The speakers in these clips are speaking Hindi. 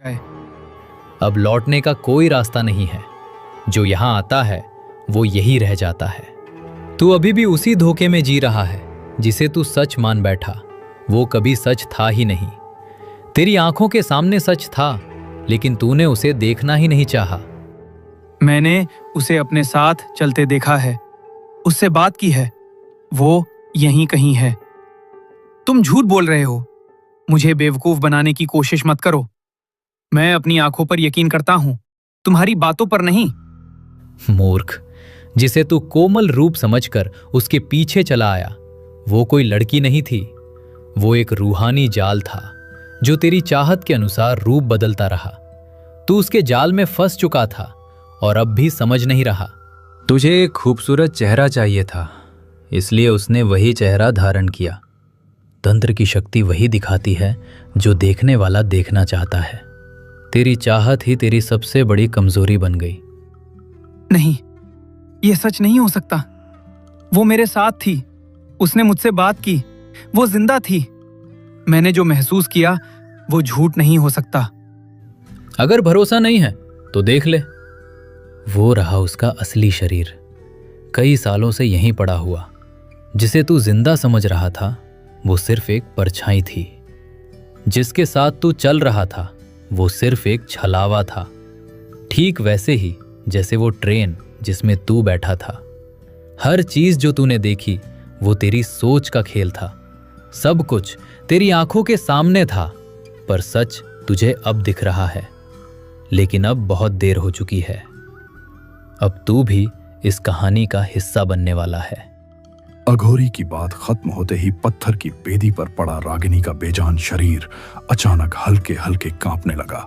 जाए। अब लौटने का कोई रास्ता नहीं है। जो यहां आता है वो यही रह जाता है। तू अभी भी उसी धोखे में जी रहा है जिसे तू सच मान बैठा। वो कभी सच था ही नहीं। तेरी आंखों के सामने सच था, लेकिन तूने उसे देखना ही नहीं चाहा। मैंने उसे अपने साथ चलते देखा है, उससे बात की है, वो यहीं कहीं है। तुम झूठ बोल रहे हो। मुझे बेवकूफ बनाने की कोशिश मत करो। मैं अपनी आंखों पर यकीन करता हूं, तुम्हारी बातों पर नहीं। मूर्ख, जिसे तू कोमल रूप समझकर उसके पीछे चला आया, वो कोई लड़की नहीं थी। वो एक रूहानी जाल था जो तेरी चाहत के अनुसार रूप बदलता रहा। तू उसके जाल में फंस चुका था और अब भी समझ नहीं रहा। तुझे एक खूबसूरत चेहरा चाहिए था, इसलिए उसने वही चेहरा धारण किया। तंत्र की शक्ति वही दिखाती है जो देखने वाला देखना चाहता है। तेरी चाहत ही तेरी सबसे बड़ी कमजोरी बन गई। नहीं, यह सच नहीं हो सकता। वो मेरे साथ थी, उसने मुझसे बात की, वो जिंदा थी। मैंने जो महसूस किया वो झूठ नहीं हो सकता। अगर भरोसा नहीं है तो देख ले। वो रहा उसका असली शरीर, कई सालों से यहीं पड़ा हुआ। जिसे तू जिंदा समझ रहा था वो सिर्फ एक परछाई थी। जिसके साथ तू चल रहा था वो सिर्फ एक छलावा था। ठीक वैसे ही जैसे वो ट्रेन जिसमें तू बैठा था। हर चीज जो तूने देखी वो तेरी सोच का खेल था। सब कुछ तेरी आंखों के सामने था, पर सच तुझे अब दिख रहा है। लेकिन अब बहुत देर हो चुकी है। अब तू भी इस कहानी का हिस्सा बनने वाला है। अघोरी की बात खत्म होते ही पत्थर की बेदी पर पड़ा रागिनी का बेजान शरीर अचानक हल्के हल्के कांपने लगा,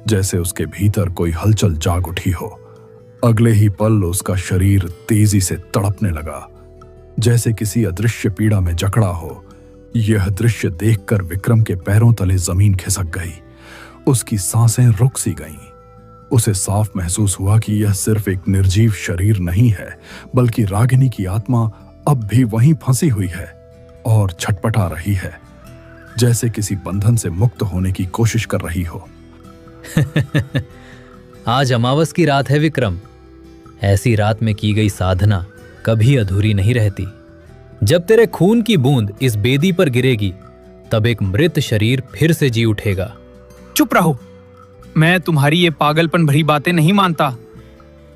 जैसे उसके भीतर कोई हलचल जाग उठी हो। अगले ही पल उसका शरीर तेजी से तड़पने लगा, जैसे किसी अदृश्य पीड़ा में जकड़ा हो। यह दृश्य देखकर विक्रम के पैरों तले जमीन खिसक गई। उसकी सांसें रुक सी गईं। उसे साफ महसूस हुआ कि यह सिर्फ एक निर्जीव शरीर नहीं है, बल्कि रागिनी की आत्मा अब भी वहीं फंसी हुई है और छटपटा रही है, जैसे किसी बंधन से मुक्त होने की कोशिश कर रही हो। आज अमावस की रात है विक्रम। ऐसी रात में की गई साधना कभी अधूरी नहीं रहती। जब तेरे खून की बूंद इस बेदी पर गिरेगी, तब एक मृत शरीर फिर से जी उठेगा। चुप रहो। मैं तुम्हारी ये पागलपन भरी बातें नहीं मानता।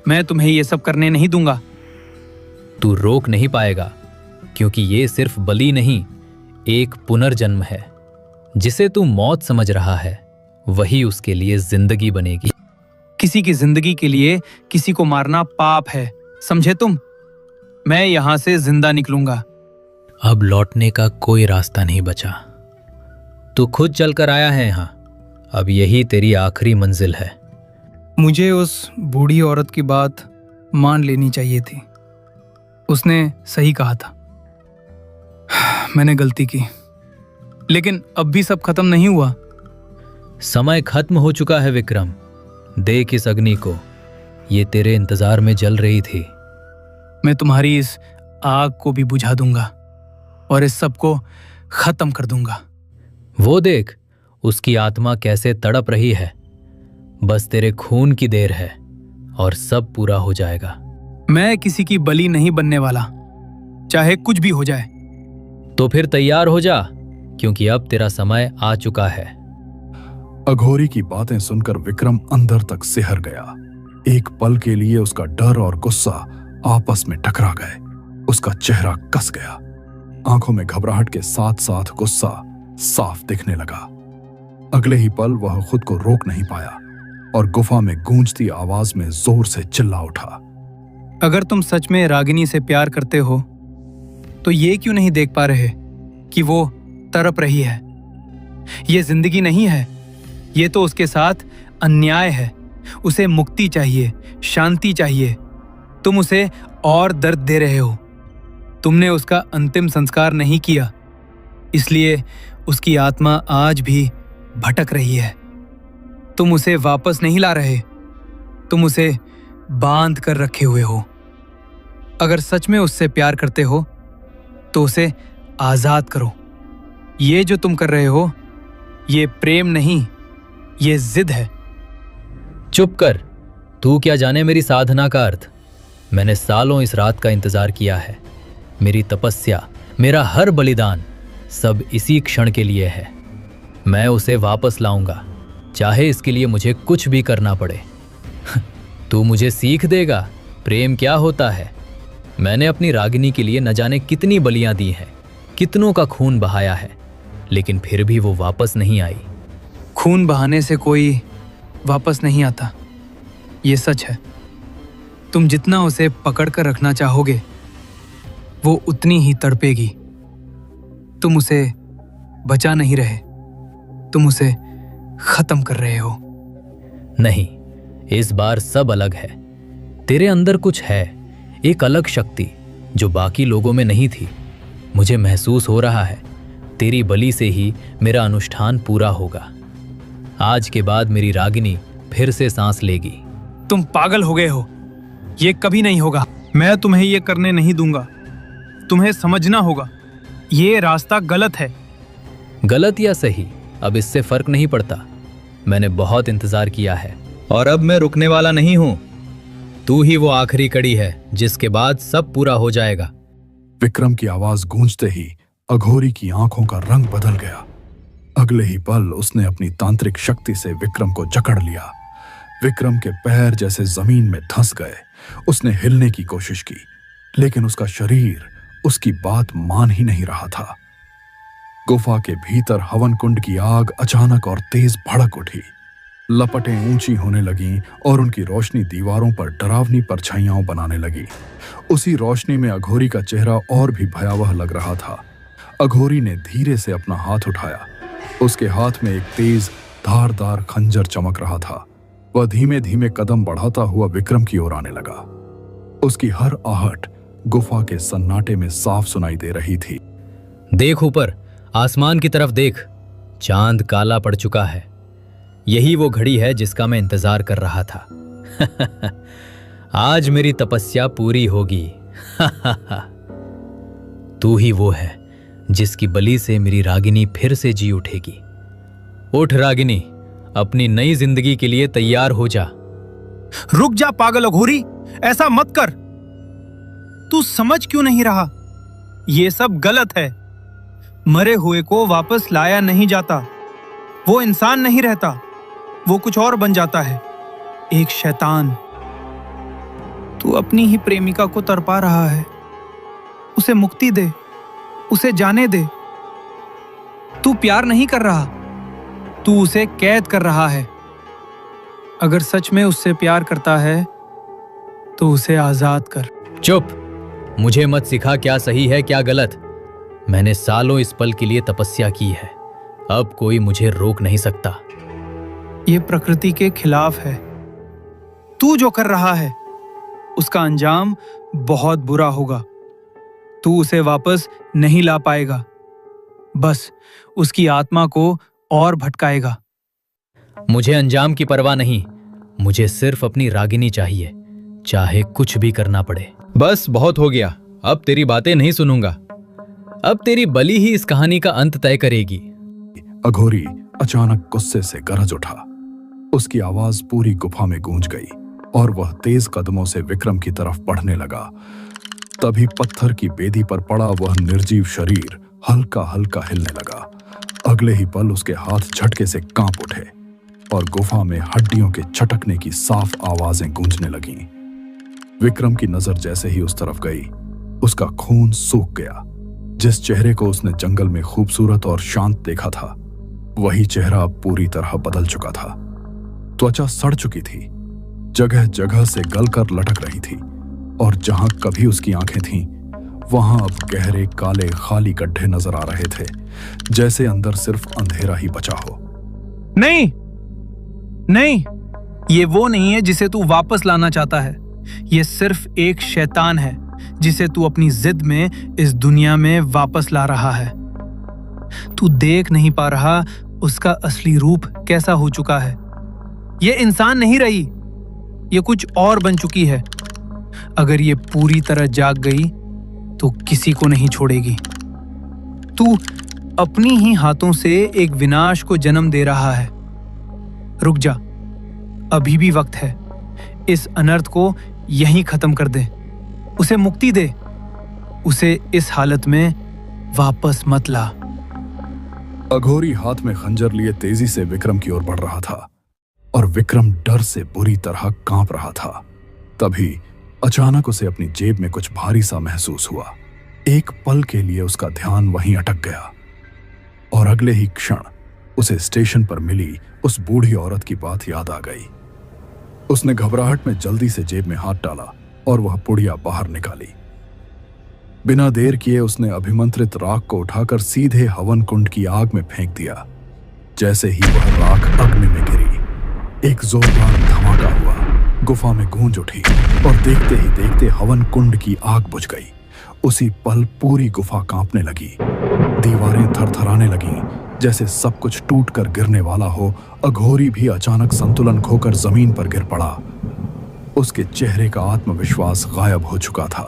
मैं तुम्हें ये सब करने नहीं दूंगा। तू रोक नहीं पाएगा, क्योंकि ये सिर्फ बलि नहीं, एक पुनर्जन्म है। जिसे तू मौत समझ रहा है वही उसके लिए जिंदगी बनेगी। किसी की जिंदगी के लिए किसी को मारना पाप है, समझे तुम? मैं यहां से जिंदा निकलूंगा। अब लौटने का कोई रास्ता नहीं बचा। तू खुद चलकर आया है यहां। अब यही तेरी आखिरी मंजिल है। मुझे उस बूढ़ी औरत की बात मान लेनी चाहिए थी। उसने सही कहा था। मैंने गलती की, लेकिन अब भी सब खत्म नहीं हुआ। समय खत्म हो चुका है विक्रम। देख इस अग्नि को, ये तेरे इंतजार में जल रही थी। मैं तुम्हारी इस आग को भी बुझा दूंगा और इस सब को खत्म कर दूंगा। वो देख, उसकी आत्मा कैसे तड़प रही है। बस तेरे खून की देर है और सब पूरा हो जाएगा। मैं किसी की बलि नहीं बनने वाला, चाहे कुछ भी हो जाए। तो फिर तैयार हो जा, क्योंकि अब तेरा समय आ चुका है। अघोरी की बातें सुनकर विक्रम अंदर तक सिहर गया। एक पल के लिए उसका डर और गुस्सा आपस में टकरा गए। उसका चेहरा कस गया। आंखों में घबराहट के साथ साथ गुस्सा साफ दिखने लगा। अगले ही पल वह खुद को रोक नहीं पाया और गुफा में गूंजती आवाज में जोर से चिल्ला उठा। अगर तुम सच में रागिनी से प्यार करते हो तो ये क्यों नहीं देख पा रहे कि वो तड़प रही है? ये जिंदगी नहीं है, ये तो उसके साथ अन्याय है। उसे मुक्ति चाहिए, शांति चाहिए। तुम उसे और दर्द दे रहे हो। तुमने उसका अंतिम संस्कार नहीं किया, इसलिए उसकी आत्मा आज भी भटक रही है। तुम उसे वापस नहीं ला रहे, तुम उसे बांध कर रखे हुए हो। अगर सच में उससे प्यार करते हो तो उसे आजाद करो। ये जो तुम कर रहे हो, ये प्रेम नहीं, ये जिद है। चुप कर। तू क्या जाने मेरी साधना का अर्थ। मैंने सालों इस रात का इंतजार किया है। मेरी तपस्या, मेरा हर बलिदान सब इसी क्षण के लिए है। मैं उसे वापस लाऊंगा, चाहे इसके लिए मुझे कुछ भी करना पड़े। तू मुझे सीख देगा प्रेम क्या होता है। मैंने अपनी रागिनी के लिए न जाने कितनी बलियां दी हैं, कितनों का खून बहाया है, लेकिन फिर भी वो वापस नहीं आई। खून बहाने से कोई वापस नहीं आता, ये सच है। तुम जितना उसे पकड़ कर रखना चाहोगे, वो उतनी ही तड़पेगी। तुम उसे बचा नहीं रहे, तुम उसे खत्म कर रहे हो। नहीं, इस बार सब अलग है। तेरे अंदर कुछ है, एक अलग शक्ति जो बाकी लोगों में नहीं थी। मुझे महसूस हो रहा है तेरी बलि से ही मेरा अनुष्ठान पूरा होगा। आज के बाद मेरी रागिनी फिर से सांस लेगी। तुम पागल हो गए हो, ये कभी नहीं होगा। मैं तुम्हें ये करने नहीं दूंगा। तुम्हें समझना होगा, ये रास्ता गलत है। गलत या सही, अब इससे फर्क नहीं पड़ता। मैंने बहुत इंतजार किया है और अब मैं रुकने वाला नहीं हूं। तू ही वो आखिरी कड़ी है जिसके बाद सब पूरा हो जाएगा। विक्रम की आवाज गूंजते ही अघोरी की आंखों का रंग बदल गया। अगले ही पल उसने अपनी तांत्रिक शक्ति से विक्रम को जकड़ लिया। विक्रम के पैर जैसे जमीन में धंस गए। उसने हिलने की कोशिश की, लेकिन उसका शरीर उसकी बात मान ही नहीं रहा था। गुफा के भीतर हवन कुंड की आग अचानक और तेज भड़क उठी। लपटें ऊंची होने लगीं और उनकी रोशनी दीवारों पर डरावनी परछाइयां बनाने लगी। उसी रोशनी में अघोरी का चेहरा और भी भयावह लग रहा था। अघोरी ने धीरे से अपना हाथ उठाया। उसके हाथ में एक तेज धारदार खंजर चमक रहा था। वह धीमे धीमे कदम बढ़ाता हुआ विक्रम की ओर आने लगा। उसकी हर आहट गुफा के सन्नाटे में साफ सुनाई दे रही थी। देख ऊपर, आसमान की तरफ देख। चांद काला पड़ चुका है। यही वो घड़ी है जिसका मैं इंतजार कर रहा था। आज मेरी तपस्या पूरी होगी। तू ही वो है जिसकी बलि से मेरी रागिनी फिर से जी उठेगी। उठ रागिनी, अपनी नई जिंदगी के लिए तैयार हो जा। रुक जा पागल अघोरी, ऐसा मत कर। तू समझ क्यों नहीं रहा? ये सब गलत है। मरे हुए को वापस लाया नहीं जाता। वो इंसान नहीं रहता, वो कुछ और बन जाता है, एक शैतान। तू अपनी ही प्रेमिका को तड़पा रहा है। उसे मुक्ति दे, उसे जाने दे। तू प्यार नहीं कर रहा, तू उसे कैद कर रहा है। अगर सच में उससे प्यार करता है तो उसे आजाद कर। चुप, मुझे मत सिखा क्या सही है क्या गलत। मैंने सालों इस पल के लिए तपस्या की है। अब कोई मुझे रोक नहीं सकता। ये प्रकृति के खिलाफ है। तू जो कर रहा है उसका अंजाम बहुत बुरा होगा। तू उसे वापस नहीं ला पाएगा, बस उसकी आत्मा को और भटकाएगा। मुझे अंजाम की परवाह नहीं, मुझे सिर्फ अपनी रागिनी चाहिए, चाहे कुछ भी करना पड़े। बस बहुत हो गया, अब तेरी बातें नहीं सुनूंगा। अब तेरी बलि ही इस कहानी का अंत तय करेगी। अघोरी अचानक गुस्से से गरज उठा। उसकी आवाज पूरी गुफा में गूंज गई और वह तेज कदमों से विक्रम की तरफ बढ़ने लगा। तभी पत्थर की बेदी पर पड़ा वह निर्जीव शरीर हल्का हल्का हिलने लगा। अगले ही पल उसके हाथ झटके से कांप उठे और गुफा में हड्डियों के चटकने की साफ आवाजें गूंजने लगीं। विक्रम की नजर जैसे ही उस तरफ गई, उसका खून सूख गया। जिस चेहरे को उसने जंगल में खूबसूरत और शांत देखा था, वही चेहरा अब पूरी तरह बदल चुका था। त्वचा सड़ चुकी थी, जगह जगह से गलकर लटक रही थी और जहां कभी उसकी आंखें थीं, वहां अब गहरे काले खाली गड्ढे नजर आ रहे थे, जैसे अंदर सिर्फ अंधेरा ही बचा हो। नहीं नहीं, ये वो नहीं है जिसे तू वापस लाना चाहता है। ये सिर्फ एक शैतान है जिसे तू अपनी जिद में इस दुनिया में वापस ला रहा है। तू देख नहीं पा रहा उसका असली रूप कैसा हो चुका है। ये इंसान नहीं रही, ये कुछ और बन चुकी है। अगर ये पूरी तरह जाग गई तो किसी को नहीं छोड़ेगी। तू अपनी ही हाथों से एक विनाश को जन्म दे रहा है। रुक जा, अभी भी वक्त है। इस अनर्थ को यहीं खत्म कर दे, उसे मुक्ति दे, उसे इस हालत में वापस मत ला। अघोरी हाथ में खंजर लिए तेजी से विक्रम की ओर बढ़ रहा था और विक्रम डर से बुरी तरह कांप रहा था। तभी अचानक उसे अपनी जेब में कुछ भारी सा महसूस हुआ। एक पल के लिए उसका ध्यान वहीं अटक गया और अगले ही क्षण उसे स्टेशन पर मिली उस बूढ़ी औरत की बात याद आ गई। उसने घबराहट में जल्दी से जेब में हाथ डाला और वह पुड़िया बाहर निकाली। बिना देर किए उसने अभिमंत्रित राख को उठाकर सीधे हवन कुंड की आग में फेंक दिया। जैसे ही वह राख अग्नि में गिरी, एक जोरदार धमाका हुआ, गुफा में गूंज उठी और देखते ही देखते हवन कुंड की आग बुझ गई। उसी पल पूरी गुफा कांपने लगी, दीवारें थरथराने लगीं, जैसे सब कुछ टूट कर गिरने वाला हो। अघोरी भी अचानक संतुलन खोकर जमीन पर गिर पड़ा। उसके चेहरे का आत्मविश्वास गायब हो चुका था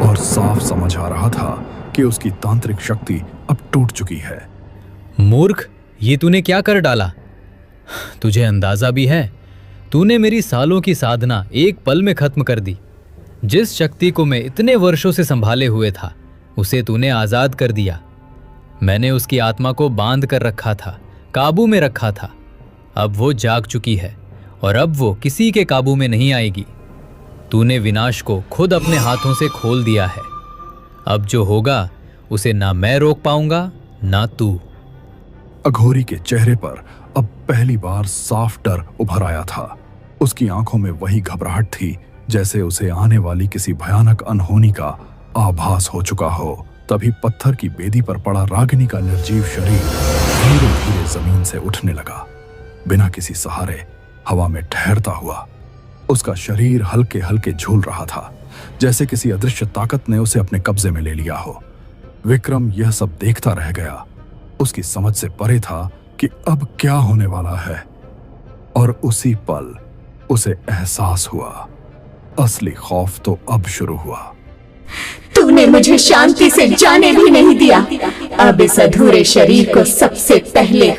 और साफ समझ आ रहा था कि उसकी तांत्रिक शक्ति अब टूट चुकी है। मूर्ख, ये तूने क्या कर डाला? तुझे अंदाजा भी है? तूने मेरी सालों की साधना एक पल में खत्म कर दी। जिस शक्ति को मैं इतने वर्षों से संभाले हुए था, उसे तूने आजाद कर दिया। मैंने उसकी आत्मा को बांध कर रखा था, काबू में रखा था। अब वो जाग चुकी है और अब वो किसी के काबू में नहीं आएगी। तूने विनाश को खुद अपने हाथों से खोल दिया है। अब जो होगा उसे ना मैं रोक पाऊंगा, ना तू। अघोरी के चेहरे पर अब पहली बार साफ डर उभर आया था। उसकी आंखों में वही घबराहट थी जैसे उसे आने वाली किसी भयानक अनहोनी का आभास हो चुका हो। तभी पत्थर की बेदी पर पड़ा रागिनी का निर्जीव शरीर धीरे धीरे जमीन से उठने लगा। बिना किसी सहारे हवा में ठहरता हुआ उसका शरीर हल्के हल्के झूल रहा था, जैसे किसी अदृश्य ताकत ने उसे अपने कब्जे में ले लिया हो। विक्रम यह सब देखता रह गया। उसकी समझ से परे था कि अब क्या होने वाला है। और उसी पल उसे एहसास हुआ, असली खौफ तो अब शुरू हुआ। तूने मुझे शांति से जाने भी नहीं दिया। अब इस अधूरे शरीर को सबसे पहले